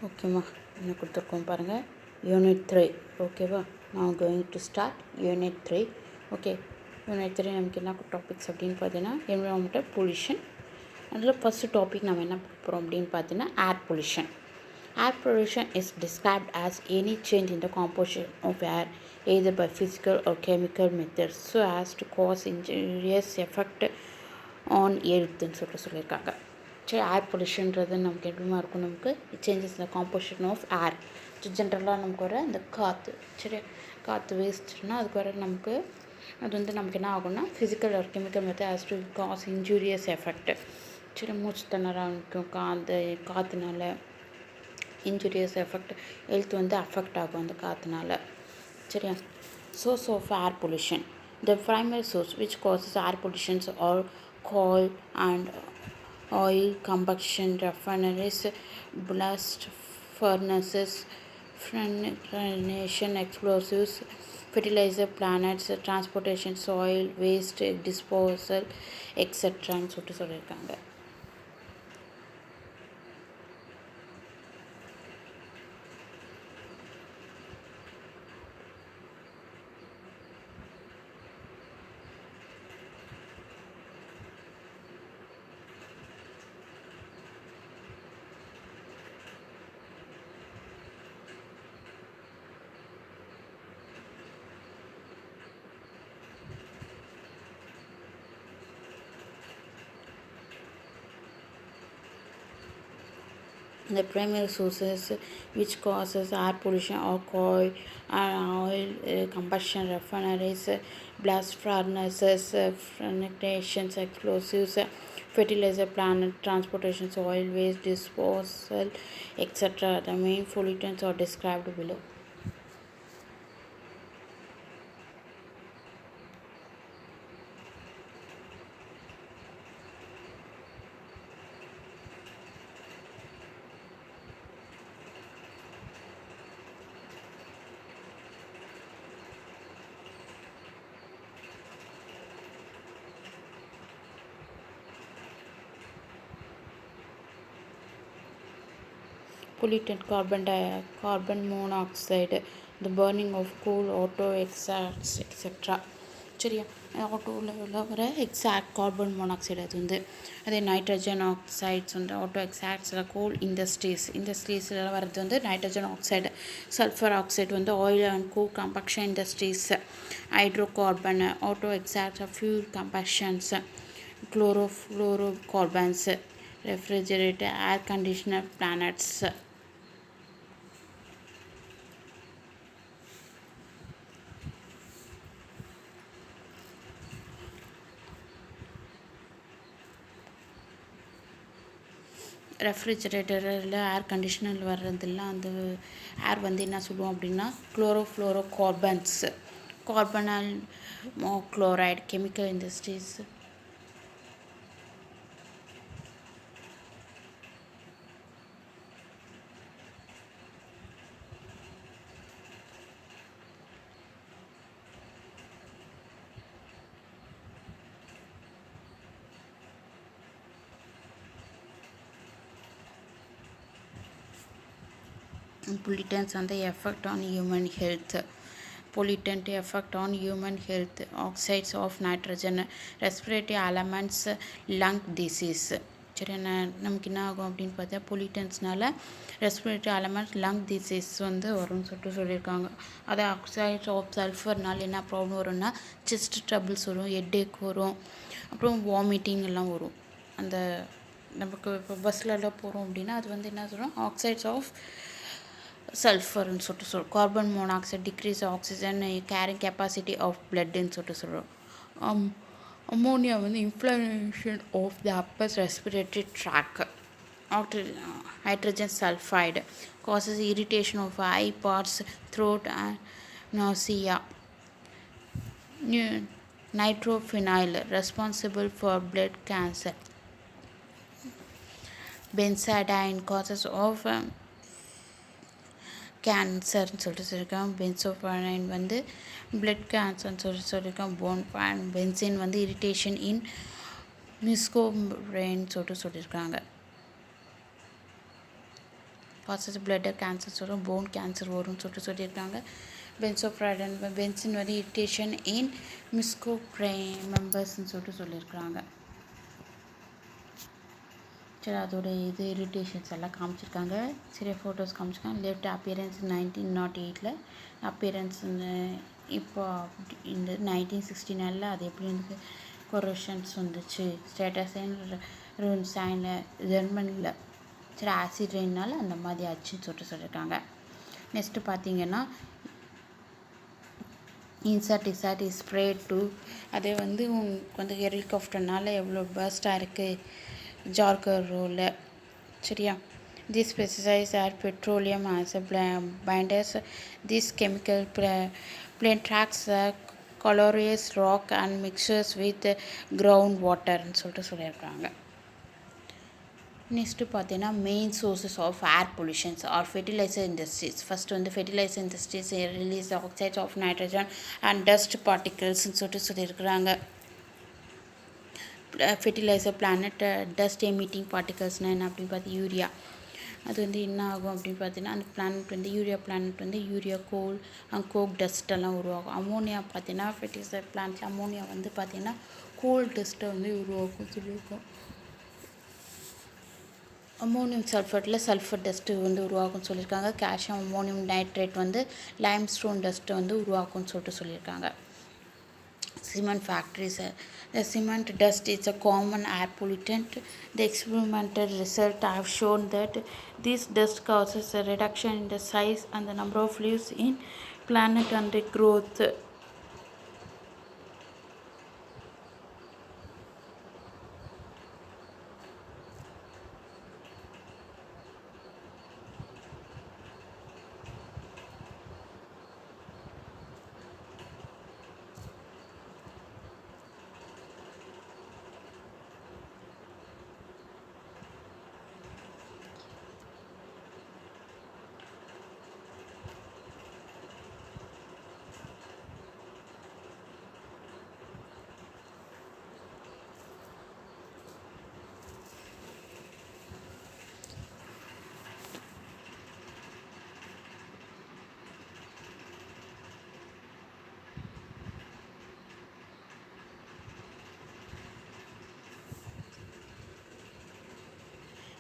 ஓகேம்மா, என்ன கொடுத்துருக்கோம் பாருங்கள். யூனிட் 3 ஓகேவா. நான் going to start unit 3. Okay, unit 3 நமக்கு என்ன டாபிக்ஸ் அப்படின்னு பார்த்தீங்கன்னா என்விரான்மெண்டல் பொல்யூஷன். அதில் ஃபஸ்ட்டு டாபிக் நம்ம என்ன பார்க்க போகிறோம் அப்படின்னு பார்த்தீங்கன்னா air pollution. Air pollution is described as any change in the composition of air either by physical or chemical methods so as to cause injurious effect on healthன்னு சொல்லியிருக்காங்க. சரி, ஏர் பொல்யூஷன்றது நமக்கு எப்படிமா இருக்கும், நமக்கு சேஞ்சஸ் இந்த காம்போசிஷன் ஆஃப் ஏர். ஜென்ரலாக நமக்கு வர இந்த காற்று, சரி, காற்று வேஸ்ட்னா அதுக்கு வர நமக்கு அது வந்து நமக்கு என்ன ஆகும்னா ஃபிசிக்கல் ஒரு chemical method has to cause injurious effect. சரி, மூச்சு திணறல் இருக்கும், காற்றுனால இன்ஜூரியஸ் எஃபெக்ட், ஹெல்த் வந்து அஃபெக்ட் ஆகும் அந்த காற்றுனால. சரியா. Source of air pollution. The primary source which causes air pollutions are coal and oil combustion refineries, blast furnaces, fractionation, explosives, fertilizer plants, transportation, soil waste disposal, etc. சொல்லியிருக்காங்க. The primary sources which causes air pollution are coal and oil combustion refineries, blast furnaces, fractionation, explosives, fertilizer plant, transportation, soil waste disposal, etc. The main pollutants are described below. Pollutant carbon monoxide, the burning of coal, auto exhaust, etc. சரியா, ஆட்டோவில் வர exact carbon monoxide அது வந்து அதே nitrogen oxides வந்து auto எக்ஸாக்ட்ஸில் coal இண்டஸ்ட்ரீஸில் வர்றது வந்து நைட்ரஜன் ஆக்சைடு. சல்ஃபர் ஆக்சைடு வந்து oil and coal combustion industries. Hydrocarbon auto exhausts fuel combustions. Chlorofluorocarbons refrigerator air conditioner plants. ரெஃப்ரிஜரேட்டரில் ஏர் கண்டிஷனர் வர்றதில்ல, அந்த ஏர் வந்து என்ன சொல்லுவோம் அப்படின்னா குளோரோஃப்ளோரோ கார்பன்ஸ். கார்பனால் chloride chemical industries. Pollutants and the effect on human health. Pollutant effect on human health. Oxides of nitrogen, respiratory elements, lung disease. சரி, நமக்கு என்ன ஆகும் அப்படின்னு பார்த்தா பொல்யூட்டன்ஸ்னால ரெஸ்பிரேட்டரி எலமெண்ட்ஸ் லங் டிசீஸ் வந்து வரும்னு சொல்லியிருக்காங்க. அதே ஆக்சைட்ஸ் ஆஃப் சல்ஃபர்னால என்ன ப்ராப்ளம் வரும்னா செஸ்ட் ட்ரபிள்ஸ் வரும், ஹெட்டேக் வரும், அப்புறம் வாமிட்டிங் எல்லாம் வரும். அந்த நமக்கு இப்போ பஸ்லலாம் போகிறோம் அப்படின்னா அது வந்து என்ன சொல்கிறோம், ஆக்சைட்ஸ் ஆஃப் சல்ஃபர்னு சொல்கிறோம். Carbon monoxide decreases oxygen carrying capacity of பிளட்ன்னு சொல்கிறோம். அம்மோனியா வந்து inflammation of the upper respiratory tract. Hydrogen sulphide gases irritation of eye parts, throat and nausea. Nitrophenyl responsible for blood cancer. Benzodiazepine causes of கேன்சர்னு சொல்லியிருக்காங்க. பென்சோஃபனைன் வந்து blood கேன்சர்னு சொல்லியிருக்காங்க. போன்ஃபைன் benzene வந்து irritation இன் மிஸ்கோப்ரெயின் சொல்லியிருக்காங்க. காசஸ் பிளட்டர் கேன்சர்ஸ் வரும், bone cancer வரும்னு சொல்லியிருக்காங்க. பென்சோப்ரைடன் பென்சின் வந்து இரிட்டேஷன் இன் மிஸ்கோப்ரை மெம்பர்ஸ்ன்னு சொல்லியிருக்கிறாங்க. சரி, அதோட இது இரிட்டேஷன்ஸ் எல்லாம் காமிச்சிருக்காங்க. சரி, ஃபோட்டோஸ் காமிச்சிருக்காங்க. லெஃப்ட் அப்பியரன்ஸ் 1908 அப்பியரன்ஸ் இப்போ இந்த 1969 அது எப்படி இருந்து கொரஷன்ஸ் வந்துச்சு. ஸ்டேட்டஸ் சைனில் ஜெர்மனியில் சரி ஆசிட் ரெயினால் அந்த மாதிரி ஆச்சுன்னு சொல்லியிருக்காங்க. நெக்ஸ்ட்டு பார்த்தீங்கன்னா இன்சர்ட் இஸ் ஸ்ப்ரே டு அதே வந்து கொஞ்சம் ஹெலிகாப்டர்னால எவ்வளோ பர்ஸ்டாக இருக்குது ஜார்கர் ரோலில். சரியா, this pesticides are petroleum as a binders. This chemical plant tracks colorous rock and mixtures with ground water சொல்லியிருக்காங்க. நெக்ஸ்ட்டு பார்த்தீங்கன்னா main sources of air pollutions are fertilizer industries. First வந்து fertilizer industries release oxides of nitrogen and dust பார்ட்டிகல்ஸ்ன்னு சொல்லியிருக்கிறாங்க. Fertilizer plant dust emitting பார்ட்டிகல்ஸ்னால் என்ன அப்படின்னு பார்த்து urea. அது வந்து என்ன ஆகும் அப்படின்னு பார்த்தீங்கன்னா அந்த பிளானட் வந்து யூரியா பிளானட் வந்து யூரியா கோல் கோக் டஸ்ட்டெல்லாம் உருவாகும். அமோனியா பார்த்தீங்கன்னா ஃபெர்டிலைசர் பிளான்ட் அமோனியா வந்து பார்த்தீங்கன்னா கோல் டஸ்ட்டை வந்து உருவாக்கும் சொல்லியிருக்கோம். அமோனியம் சல்ஃபேட்டில் சல்ஃபர் டஸ்ட்டு வந்து உருவாக்கும்னு சொல்லியிருக்காங்க. கால்சியம் அமோனியம் நைட்ரேட் வந்து லைம் ஸ்டோன் டஸ்ட்டை வந்து உருவாக்கும்னு சொல்லியிருக்காங்க. Cement factories. The cement dust is a common air pollutant. The experimental results have shown that this dust causes a reduction in the size and the number of leaves in plant and growth.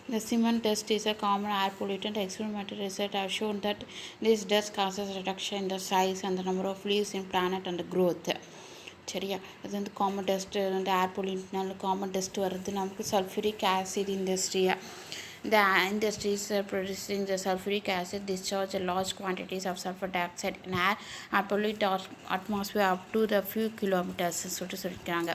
The cement dust is a common air pollutant. Experimental research have shown that this dust causes reduction in the size and the number of leaves in plant and growth. சரியா, அது வந்து common dust வந்து ஏர் பொல்யூட்னால common dust வர்றது நமக்கு sulphuric acid இண்டஸ்ட்ரியா. The industries producing the sulfuric acid discharge large quantities of sulfur dioxide in air and pollute atmosphere up to the few kilometers சொல்லியிருக்காங்க.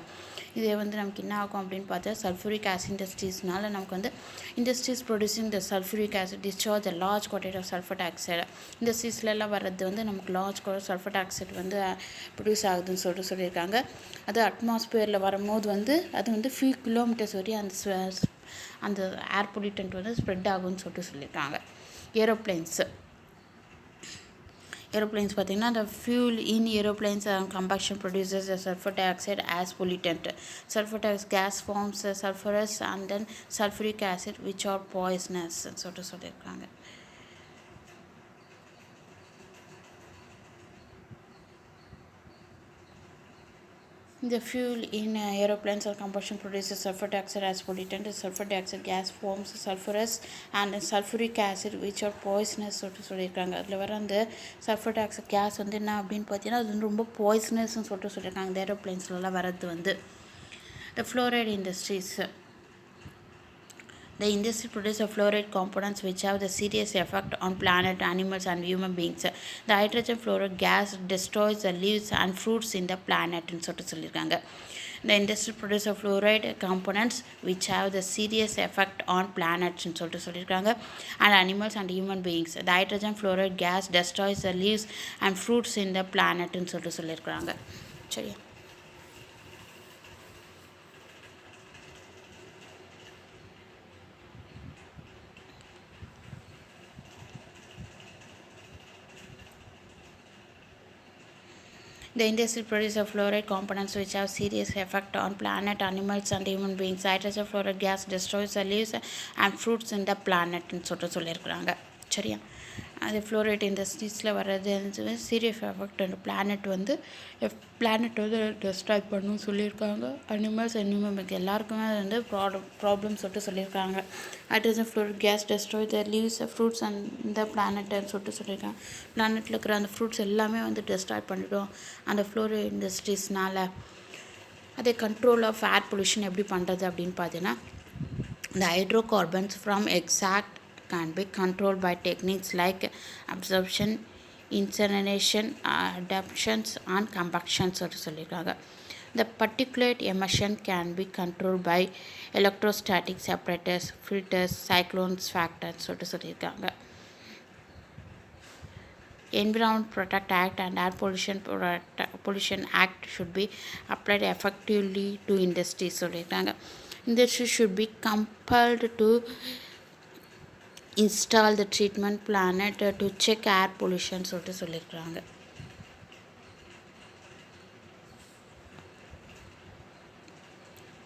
இதே வந்து நமக்கு என்ன ஆகும் அப்படின்னு பார்த்தா சல்ஃபூரிக் ஆசிட் இண்டஸ்ட்ரீஸ்னால நமக்கு வந்து industries producing the sulphuric acid discharge large quantity of sulphur dioxide. இண்டஸ்ட்ரீஸ்லாம் வர்றது வந்து நமக்கு லார்ஜ் சல்ஃபர் டைஆக்சைடு வந்து ப்ரொடியூஸ் ஆகுதுன்னு சொல்லியிருக்காங்க. அது அட்மாஸ்பியரில் வரும்போது வந்து அது வந்து ஃபியூ கிலோமீட்டர்ஸ் வரையும் அந்த ஏர் பொல்யூட்டன்ட் வந்து ஸ்ப்ரெட் ஆகும்னு சொல்லியிருக்காங்க. ஏரோப்ளைன்ஸ் பார்த்திங்கன்னா the fuel in aeroplanes combustion produces the sulfur dioxide as pollutant. Sulfur dioxide gas forms sulfurous and then sulfuric acid which are poisonous சொல்லியிருக்காங்க. The fuel in aeroplanes or combustion produces sulfur dioxide as pollutant. The sulfur dioxide gas forms sulfurous and sulfuric acid which are poisonous சொல்லியிருக்காங்க. அதில் வர அந்த sulphur dioxide case வந்து என்ன அப்படின்னு பார்த்தீங்கன்னா அது வந்து ரொம்ப பாய்சனஸ்ன்னு சொல்லியிருக்காங்க. இந்த ஏரோப்ளைன்ஸ்லாம் வரது வந்து the fluoride industries. The industry produces fluoride components which have the serious effect on planet, animals and human beings. The hydrogen fluoride gas destroys the leaves and fruits in the planet ன்னு சொல்லியிருக்காங்க. The industry produces fluoride components which have the serious effect on planets ன்னு சொல்லியிருக்காங்க and animals and human beings. The hydrogen fluoride gas destroys the leaves and fruits in the planet ன்னு சொல்லியிருக்காங்க. சரியா, the industry produces fluoride components which have serious effect on planet, animals and human beings. Hydrogen fluoride gas destroys the leaves and fruits in the planet ன்னு சொல்லியிருக்காங்க. சரியா. அது fluoride இண்டஸ்ட்ரீஸில் வர்றது serious effect planet வந்து டெஸ்ட்ராய் பண்ணணும்னு சொல்லியிருக்காங்க. Animals எல்லாருக்குமே அது வந்து ப்ராப்ளம் சொல்லிட்டு சொல்லியிருக்காங்க. Hydrogen fluoride gas destroy the leaves fruits and இந்த பிளானட்னு சொல்லியிருக்காங்க. பிளானட்டில் இருக்கிற அந்த ஃப்ரூட்ஸ் எல்லாமே வந்து டெஸ்ட்ராய் பண்ணிவிடும் அந்த ஃப்ளோரைட் இண்டஸ்ட்ரீஸ்னால். அதே கண்ட்ரோல் ஆஃப் ஏர் பொல்யூஷன் எப்படி பண்ணுறது அப்படின்னு பார்த்தீங்கன்னா, the hydrocarbons from exhaust can be controlled by techniques like absorption, incineration, adaptions and combustion சொல்லியிருக்காங்க. The particulate emission can be controlled by electrostatic separators, filters, cyclones factors சொல்லியிருக்காங்க. Environment Protect Act and Air Pollution Act should be applied effectively to industries சொல்லியிருக்காங்க. Industry should be compelled to install the treatment plant to check air pollution சொல்லியிருக்காங்க.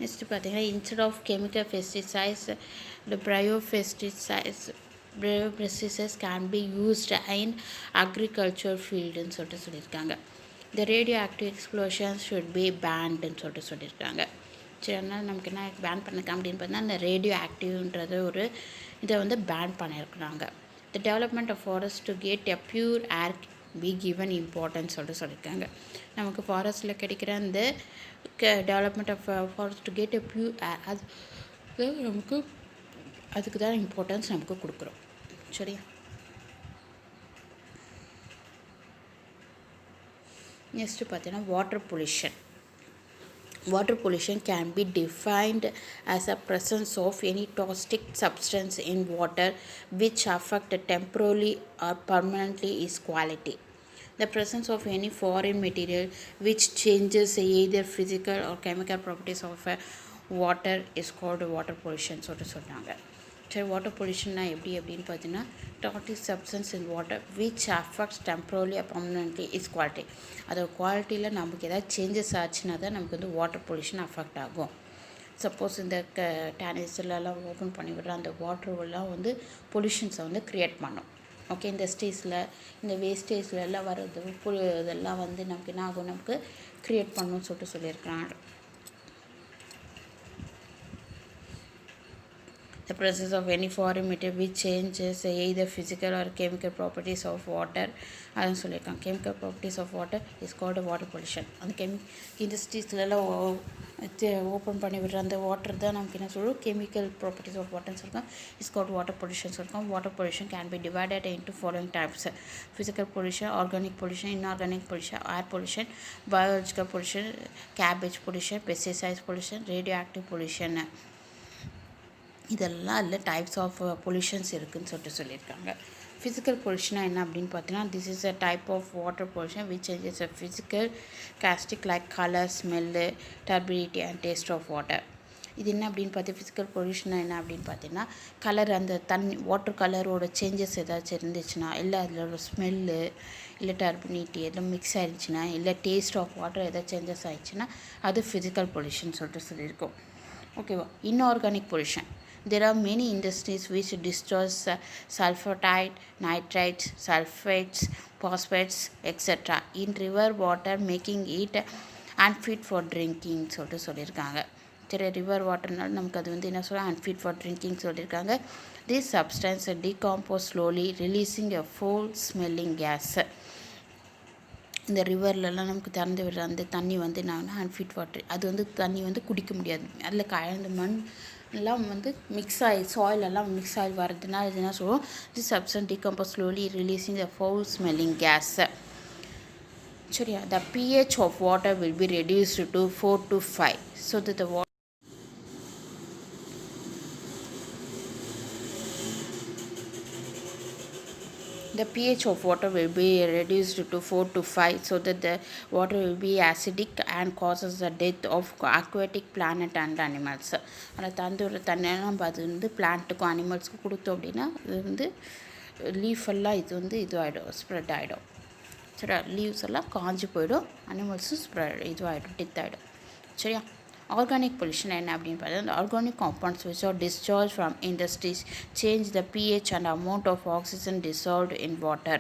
Next பார்த்தீங்கன்னா, instead of chemical pesticides the biopesticides can be used in agriculture ஃபீல்டுன்னு சொல்லியிருக்காங்க. The radioactive explosions should be banned சொல்லியிருக்காங்க. சரி, அதனால் நமக்கு என்ன pan பண்ணிருக்காங்க அப்படின்னு பார்த்தீங்கன்னா, அந்த ரேடியோ ஆக்டிவ்ன்றது ஒரு இதை வந்து பேன் பண்ணியிருக்கிறாங்க. The development of forest to get a pure air be given importance சொல்லியிருக்காங்க. நமக்கு ஃபாரஸ்ட்டில் கிடைக்கிற அந்த development of forest to get a pure air அது நமக்கு அதுக்கு தான் இம்பார்ட்டன்ஸ் நமக்கு கொடுக்குறோம். சரியா. நெக்ஸ்ட்டு பார்த்தீங்கன்னா, water pollution. Water pollution can be defined as a presence of any toxic substance in water which affect temporarily or permanently its quality. The presence of any foreign material which changes either physical or chemical properties of water is called water pollution சொன்னாங்க. சரி, water பொல்யூஷன்னா எப்படின்னு பார்த்தீங்கன்னா, toxic substance in water which affects temporarily permanently is quality. அதோட குவாலிட்டியில் நமக்கு ஏதாவது changes ஆச்சுன்னா தான் நமக்கு வந்து வாட்டர் பொல்யூஷன் அஃபெக்ட் ஆகும். சப்போஸ் இந்த டேனிஸ்லாம் ஓப்பன் பண்ணி விடுற அந்த வாட்டர்லாம் வந்து பொல்யூஷன்ஸை வந்து க்ரியேட் பண்ணும். ஓகே, இந்த ஸ்டேஜில் இந்த வேஸ்டேஜில் எல்லாம் வர்றது இதெல்லாம் வந்து நமக்கு என்ன ஆகும், நமக்கு க்ரியேட் பண்ணணும்னு சொல்லியிருக்கிறாங்க. The presence of any foreign material which changes either physical or chemical properties of water அதான் சொல்லியிருக்காங்க. Chemical properties of water is called water pollution. அந்த இண்டஸ்ட்ரீஸ்லாம் ஓப்பன் பண்ணி விடுற அந்த வாட்டர் தான் நமக்கு என்ன சொல்லுவோம், கெமிக்கல் ப்ராப்பர்ட்டிஸ் ஆஃப் வாட்டர்னு சொல்லியிருக்கோம். இஸ் கால்டு வாட்டர் பொல்யூஷன் சொல்லியிருக்கோம். Water pollution can be divided into following types: physical pollution, organic pollution, inorganic pollution, air pollution, biological pollution, cabbage pollution, pesticides pollution, radio active pollution. இதெல்லாம் இல்லை types of pollutions இருக்குதுன்னு சொல்லியிருக்காங்க. Physical பொல்யூஷனாக என்ன அப்படின்னு பார்த்தீங்கன்னா, this is a type of water pollution which changes a physical characteristic like colour, smell, turbidity and taste of water. இது என்ன அப்படின்னு பார்த்து ஃபிசிக்கல் பொல்யூஷனாக என்ன அப்படின்னு பார்த்தீங்கன்னா, கலர் அந்த வாட்டர் கலரோட சேஞ்சஸ் ஏதாச்சும் இருந்துச்சுன்னா, இல்லை அதோட ஸ்மெல்லு, இல்லை டர்பிடிட்டி எல்லாம் மிக்ஸ் ஆகிடுச்சுன்னா, இல்லை டேஸ்ட் ஆஃப் வாட்டர் எதாவது சேஞ்சஸ் ஆகிடுச்சுன்னா அது ஃபிசிக்கல் பொல்யூஷன் சொல்லியிருக்கோம். ஓகேவா. Inorganic pollution. There are many industries which destroys sulfatide, nitrites, sulfates, phosphates, etc. in river water, making it unfit for drinking சொல்லியிருக்காங்க. சரி, ரிவர் வாட்டர்னால நமக்கு அது வந்து என்ன சொல்ல unfit for drinking சொல்லியிருக்காங்க. This substance decompose slowly, releasing a foul smelling gas. இந்த ரிவர்லலாம் நமக்கு திறந்து விடுற அந்த தண்ணி வந்து என்னன்னா அன்ஃபிட் வாட்டர். அது வந்து தண்ணி வந்து குடிக்க முடியாது. அதில் கலந்து மண் எல்லாம் வந்து மிக்ஸ் ஆகி சாயிலெல்லாம் மிக்ஸ் ஆகி வர்றதுனால இது என்ன சொல்லுவோம், this substance decompose slowly releasing the foul smelling gas. சரியா. The pH of water will be reduced to 4 to 5 so that the The pH of water will be reduced to 4 to 5 so that the water will be acidic and causes the death of aquatic plant and animals. அந்த தந்துற தண்ணியை நம்ம அது வந்து பிளான்ட்டுக்கும் அனிமல்ஸுக்கும் கொடுத்தோம் அப்படின்னா இது வந்து leaf எல்லாம் இது வந்து இதுவாகிடும், ஸ்ப்ரெட் ஆகிடும். சரியா. லீவ்ஸ் எல்லாம் காஞ்சி போயிடும், அனிமல்ஸும் இதுவாகிடும், டெத் ஆகிடும். சரியா. ஆர்கானிக் பொல்யூஷன் என்ன அப்படின்னு பார்த்தா the organic compounds which are discharged from industries change the pH and amount of oxygen dissolved in water.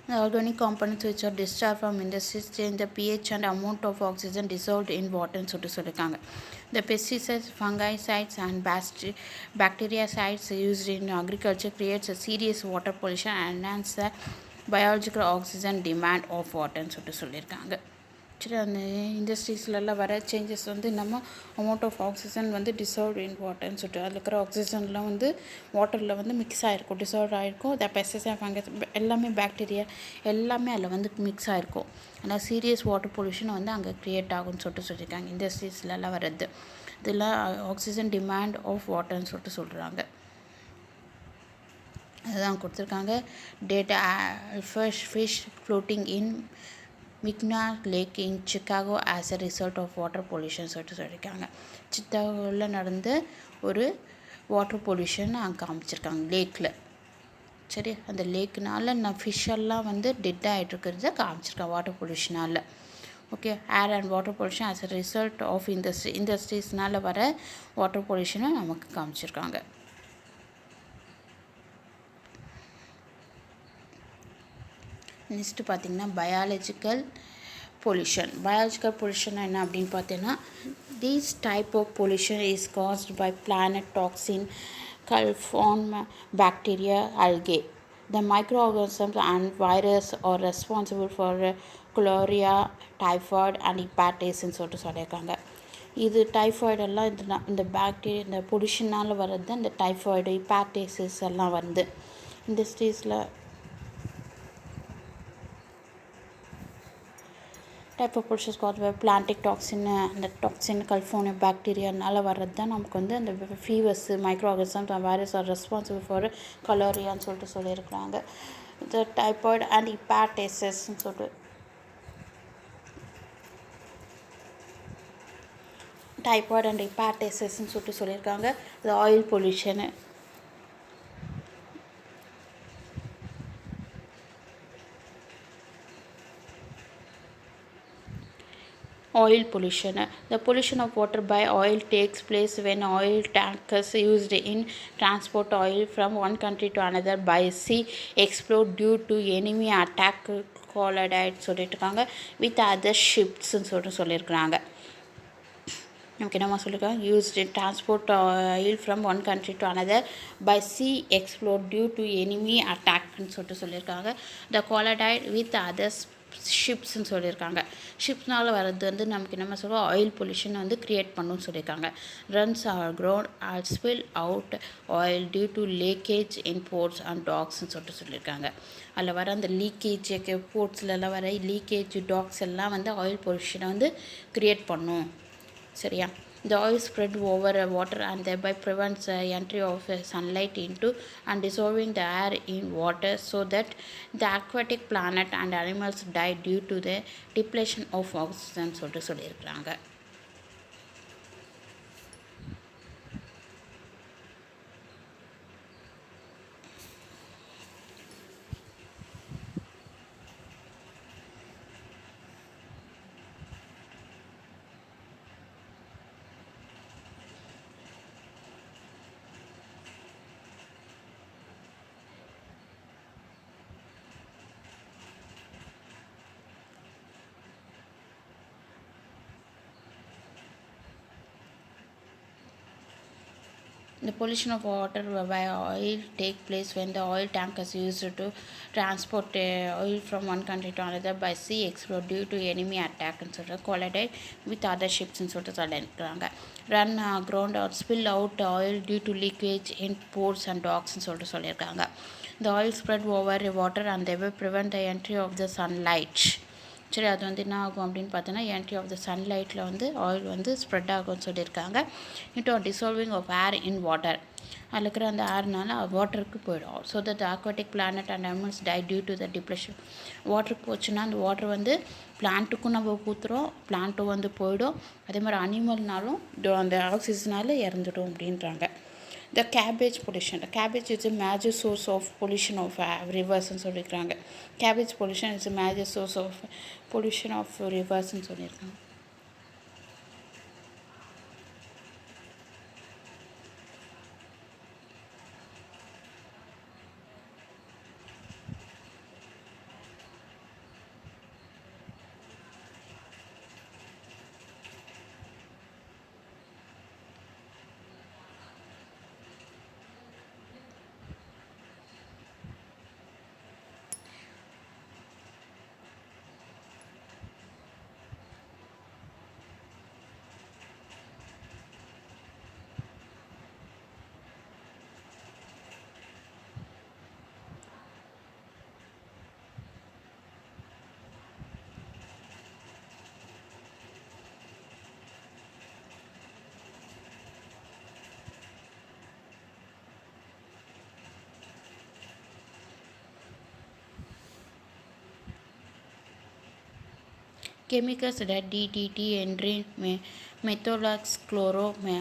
The organic components which are discharged from industries change the pH and amount of oxygen dissolved in water ன்னு சொல்லியிருக்காங்க. The pesticides, fungicides and bactericides used in agriculture creates a serious water pollution and enhance the biological oxygen demand of water ன்னு சொல்லியிருக்காங்க. சரி, அந்த இண்டஸ்ட்ரீஸ்லலாம் வர changes வந்து நம்ம amount of oxygen வந்து டிசால்வ் இன் வாட்டர்னு சொல்லிட்டு அதில் இருக்கிற ஆக்சிஜன்லாம் வந்து வாட்டரில் வந்து மிக்ஸ் ஆகிருக்கும், டிசால்வ் ஆகிருக்கும். த பெஸ்டிசைட் ஃபங்கஸ் எல்லாமே பாக்டீரியா எல்லாமே அதில் வந்து மிக்ஸ் ஆகிருக்கும். ஆனால் சீரியஸ் வாட்டர் பொல்யூஷன் வந்து அங்கே க்ரியேட் ஆகும்னு சொல்லியிருக்காங்க இண்டஸ்ட்ரீஸ்லலாம் வர்றது. இதெல்லாம் ஆக்சிஜன் டிமாண்ட் ஆஃப் வாட்டர்னு சொல்கிறாங்க. அதுதான் கொடுத்துருக்காங்க. Data fish floating in Michigan lake in Chicago as a result of water pollution சொல்லியிருக்காங்க. சிக்காகோவில் நடந்த ஒரு வாட்டர் பொல்யூஷன் அங்கே காமிச்சிருக்காங்க லேக்கில். சரி, அந்த லேக்குனால ஃபிஷ்ஷெல்லாம் வந்து டெட் ஆகிட்டுருக்கிறத காமிச்சிருக்காங்க வாட்டர் பொல்யூஷனால். Okay, air and water pollution as a result of இண்டஸ்ட்ரீஸ்னால் வர வாட்டர் பொல்யூஷனை நமக்கு காமிச்சிருக்காங்க. நெக்ஸ்ட்டு பார்த்திங்கன்னா பயாலஜிக்கல் பொல்யூஷன் என்ன அப்படின்னு பார்த்தீங்கன்னா these type of pollution is caused by plant toxin, coliform bacteria, algae. The microorganisms and virus are responsible for cholera, typhoid and hepatitis சொல்லியிருக்காங்க. இது டைஃபாய்டெல்லாம் இந்த பாக்டீரியா இந்த பொல்யூஷனால் வர்றது தான் இந்த டைஃபாய்டு, ஹெப்பாடைட்டிஸ் எல்லாம் வந்து இண்டஸ்ட்ரீஸில் type of pollutions caused by plastic toxin, அந்த டாக்ஸின் கலிஃபோர்னியா பாக்டீரியானால வர்றது தான் நமக்கு வந்து அந்த fevers, micro organisms, virus are responsible for கலோரியான்னு சொல்லியிருக்கிறாங்க. இந்த டைபாய்டு அண்ட் ஹெப்பாடைட்டிஸ்ன்னு சொல்லியிருக்காங்க. இது oil pollution. Oil pollution. The pollution of water by oil takes place when oil tankers used in transport oil from one country to another by sea explode due to enemy attack collided சொல்லியிருக்காங்க with other ships சொல்லியிருக்காங்க. நமக்கு என்னமா சொல்லியிருக்காங்க, used in transport oil from one country to another by sea explode due to enemy attack சொல்லியிருக்காங்க. The collided with others ஷிப்ஸ்ன்னு சொல்லியிருக்காங்க. ஷிப்ஸ்னால் வர்றது வந்து நமக்கு என்ன சொல்லுவோம், ஆயில் பொல்யூஷன் வந்து க்ரியேட் பண்ணுன்னு சொல்லியிருக்காங்க. Runs or ground or spill out oil due to leakage in ports and டாக்ஸ்ன்னு சொல்லியிருக்காங்க. அதில் வர அந்த லீக்கேஜ் போர்ட்ஸ்லலாம் வர லீக்கேஜ் டாக்ஸ் எல்லாம் வந்து ஆயில் பொல்யூஷனை வந்து க்ரியேட் பண்ணும். சரியா, the oil spread over water and thereby prevents entry of sunlight into and dissolving the air in water so that the aquatic plant and animals die due to the depletion of oxygen சொல்லியிருக்காங்க. The pollution of water by oil take place when the oil tank is used to transport oil from one country to another by sea explode due to enemy attack and sort of collided with other ships and sort of run aground or spill out oil due to leakage in ports and docks and sort of the oil spread over water and they will prevent the entry of the sunlight. சரி அது வந்து என்ன ஆகும் அப்படின்னு பார்த்தோன்னா entry of the சன்லைட்டில் வந்து oil வந்து spread ஆகும்னு சொல்லியிருக்காங்க into dissolving of air in water அதில் இருக்கிற அந்த ஏர்னால வாட்டருக்கு போயிடும் so that aquatic plant and animals die due to the depression வாட்டருக்கு போச்சுன்னா அந்த வாட்டர் வந்து பிளான்ட்டுக்கும் நம்ம ஊற்றுறோம் பிளான்ட்டும் வந்து போயிடும் அதே மாதிரி அனிமல்னாலும் அந்த ஆக்சிஜனால் இறந்துடும் அப்படின்றாங்க. The cabbage pollution. The cabbage is a major source of pollution of rivers ன்னு சொல்லியிருக்காங்க. Cabbage pollution is a major source of pollution of rivers ன்னு சொல்லியிருக்காங்க. Chemicals that DDT, endrin, methoxy,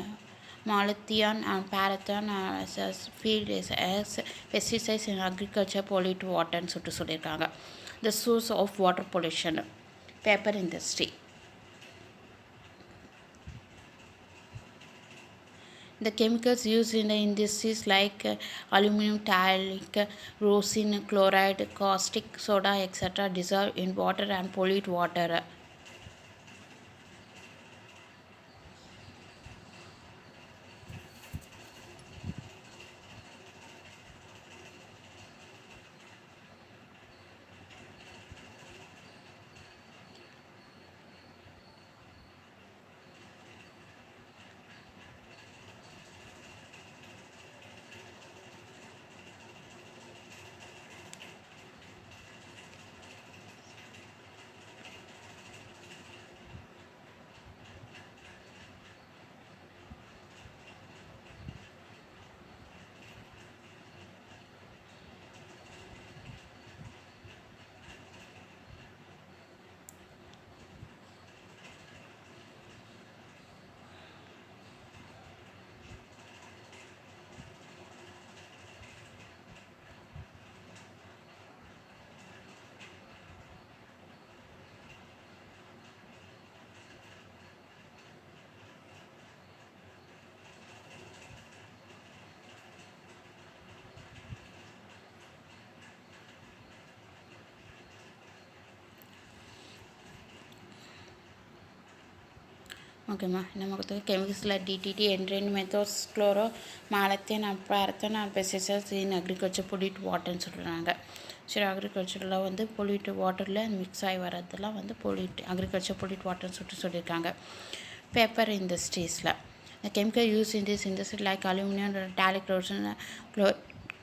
malathion and parathon as field as pesticides in agriculture pollute water and சொல்லிட்டு சொல்லியிருக்காங்க. The source of water pollution, paper industry. The chemicals used in the industries like aluminum, talc, rosin, chloride, caustic soda, etc. dissolve in water and pollute water. ஓகேம்மா நமக்கு கெமிக்கல்ஸில் DDT endrin methoxychlor malathion parathion pesticides in agriculture pollute வாட்டர்னு சொல்கிறாங்க. சரி அக்ரிகல்ச்சரில் வந்து pollute வாட்டரில் mix ஆகி வர்றதெல்லாம் வந்து பொல்யூட் அக்ரிகல்ச்சர் பொல்யூட் வாட்டர்னு சொல்லியிருக்காங்க. பேப்பர் இண்டஸ்ட்ரீஸில் the chemical used in this industry like aluminum, talc, rosin,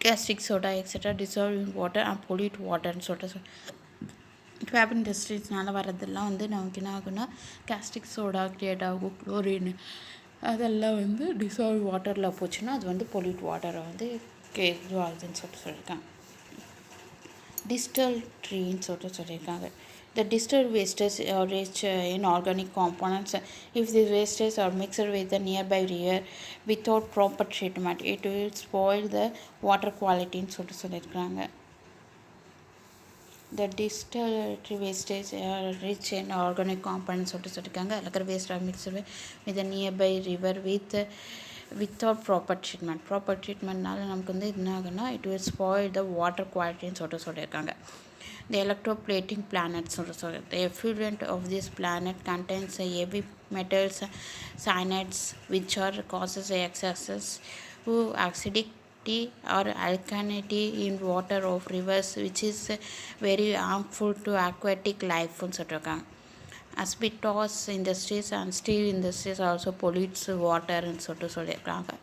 caustic soda, etc. dissolve in water and pollute water ன்னு சொல்லிட்டு பேப்பர் இண்டஸ்ட்ரீஸ்னால வர்றதெல்லாம் வந்து நமக்கு என்ன ஆகுன்னா கேஸ்டிக் சோடா கிரியேட் ஆகும், குளோரின் அதெல்லாம் வந்து டிசால்வ் வாட்டரில் போச்சுன்னா அது வந்து பொல்யூட் வாட்டரை வந்து இதுவாகுதுன்னு சொல்லியிருக்காங்க. டிஸ்டல் ட்ரீன்னு சொல்லியிருக்காங்க. The distilled wastes are rich in organic components. If these wastes are mixed with the nearby river without proper treatment, it will spoil the water quality ன்னு சொல்லியிருக்காங்க. The distilled wastes are rich in organic components சொல்லியிருக்காங்க. அதில் இருக்கிற waste are mixed with nearby river without proper treatment. Proper ட்ரீட்மெண்ட்னால நமக்கு வந்து என்ன ஆகுன்னா it will spoil the water குவாலிட்டின்னு சொல்லியிருக்காங்க. The electroplating planets, the effluent of this planet contains heavy metals, cyanides, which are causes excesses acidity or alkalinity in water of rivers which is very harmful to aquatic life ன்னு சொல்லியிருக்காங்க. Asbestos industries and steel industries also pollutes water ன்னு சொல்லியிருக்காங்க.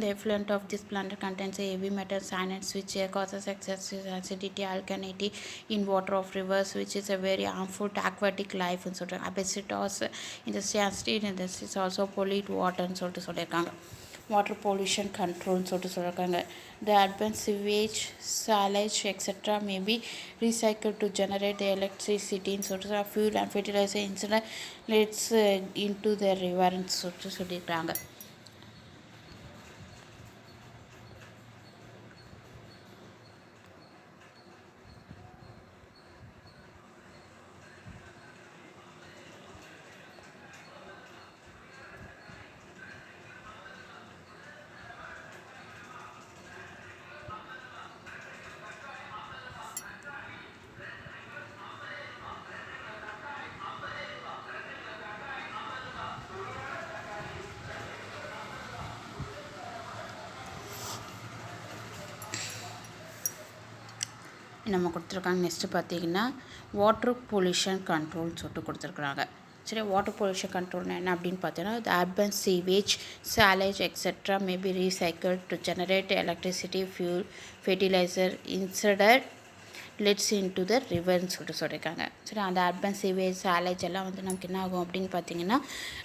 The effluent of this plant contains a heavy metal cyanides which causes excessive acidity, alkalinity in water of rivers which is a very harmful to aquatic life ன்னு சொல்கிறாங்க. Asbestos industry and steel industries also pollute water ன்னு சொல்லியிருக்காங்க. Water pollution control ன்னு சொல்லியிருக்காங்க. The urban sewage, sewage etc. may be recycled to generate the electricity ன்னு fuel and fertilizer incinerates into the river ன்னு சொல்லியிருக்காங்க. நம்ம கொடுத்துருக்காங்க. நெக்ஸ்ட்டு பார்த்தீங்கன்னா வாட்டர் பொல்யூஷன் கண்ட்ரோல்னு சொல்லிட்டு கொடுத்துருக்குறாங்க. சரி, வாட்டர் பொல்யூஷன் கண்ட்ரோல்னா என்ன அப்படின்னு பார்த்தீங்கன்னா the urban sewage, sewage etc. may be recycled to generate electricity, fuel, fertilizer, lets into the ரிவர்னு சொல்லியிருக்காங்க. சரி, அந்த அர்பன் சேவேஜ் சேலேஜ் எல்லாம் வந்து நமக்கு என்ன ஆகும் அப்படின்னு பார்த்தீங்கன்னா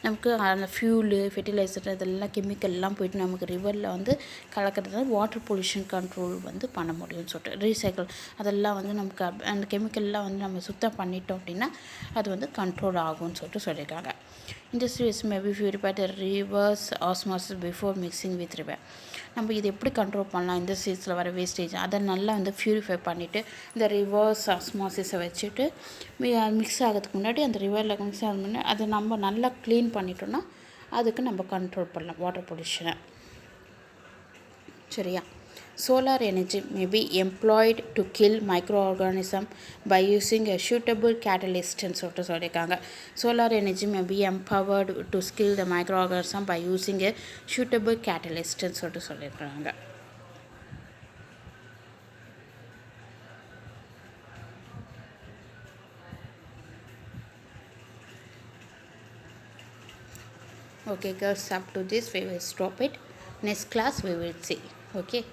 நமக்கு அந்த ஃபியூலு ஃபெர்டிலைசர் இதெல்லாம் கெமிக்கல்லாம் போயிட்டு நமக்கு ரிவரில் வந்து கலக்கிறதுனால வாட்டர் பொல்யூஷன் கண்ட்ரோல் வந்து பண்ண முடியும்னு சொல்லிட்டு ரீசைக்கிள் அதெல்லாம் வந்து நமக்கு அந்த கெமிக்கல்லாம் வந்து நம்ம சுத்தம் பண்ணிட்டோம் அப்படின்னா அது வந்து கண்ட்ரோல் ஆகும்னு சொல்லியிருக்காங்க. Industries may be purified the reverse osmosis before mixing with river. நம்ம இது எப்படி கண்ட்ரோல் பண்ணலாம்? இண்டஸ்ட்ரீஸில் வர வேஸ்டேஜ் அதை நல்லா வந்து ப்யூரிஃபை பண்ணிவிட்டு இந்த ரிவர்ஸ் ஆஸ்மாசிஸை வச்சுட்டு மிக்ஸ் ஆகிறதுக்கு முன்னாடி அந்த ரிவரில் மிக்ஸ் ஆக முன்னாடி அதை நம்ம நல்லா க்ளீன் பண்ணிட்டோம்னா அதுக்கு நம்ம கண்ட்ரோல் பண்ணலாம் வாட்டர் பொல்யூஷனை. சரியா? Solar energy may be employed to kill microorganisms by using a suitable catalyst ன்னு சொல்லியிருக்காங்க. Solar energy may be empowered to kill the microorganism by using a suitable catalyst ன்னு சொல்லியிருக்காங்க. Okay girls, up to this we will stop it. Next class we will see. Okay.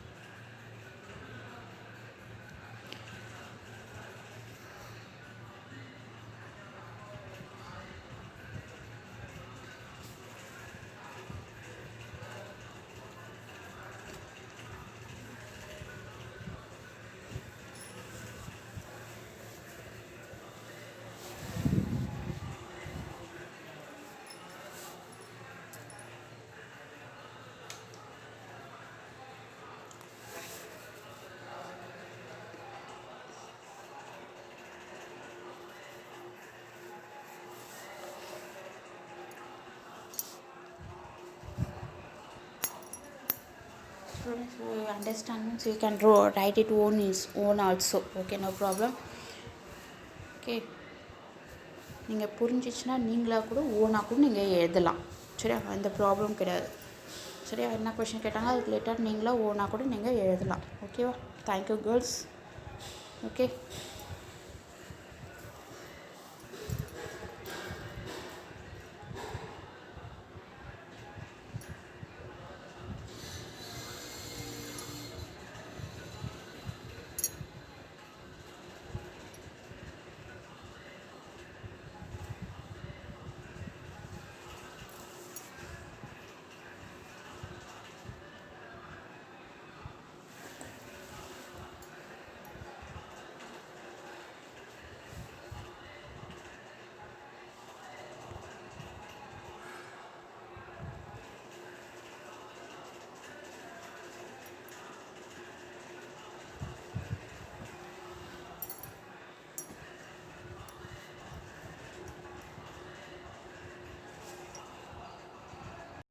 Students who understand means you can write it own also. Okay, no problem. Okay, நீங்கள் புரிஞ்சிச்சுன்னா நீங்களாக கூட ஓனாக கூட நீங்கள் எழுதலாம். சரியா? எந்த ப்ராப்ளம் கிடையாது. சரியா? என்ன கொஷின் கேட்டாங்க அதுக்கு லேட்டர் நீங்களாக ஓனாக கூட நீங்கள் எழுதலாம். ஓகேவா? Thank you girls. ஓகே.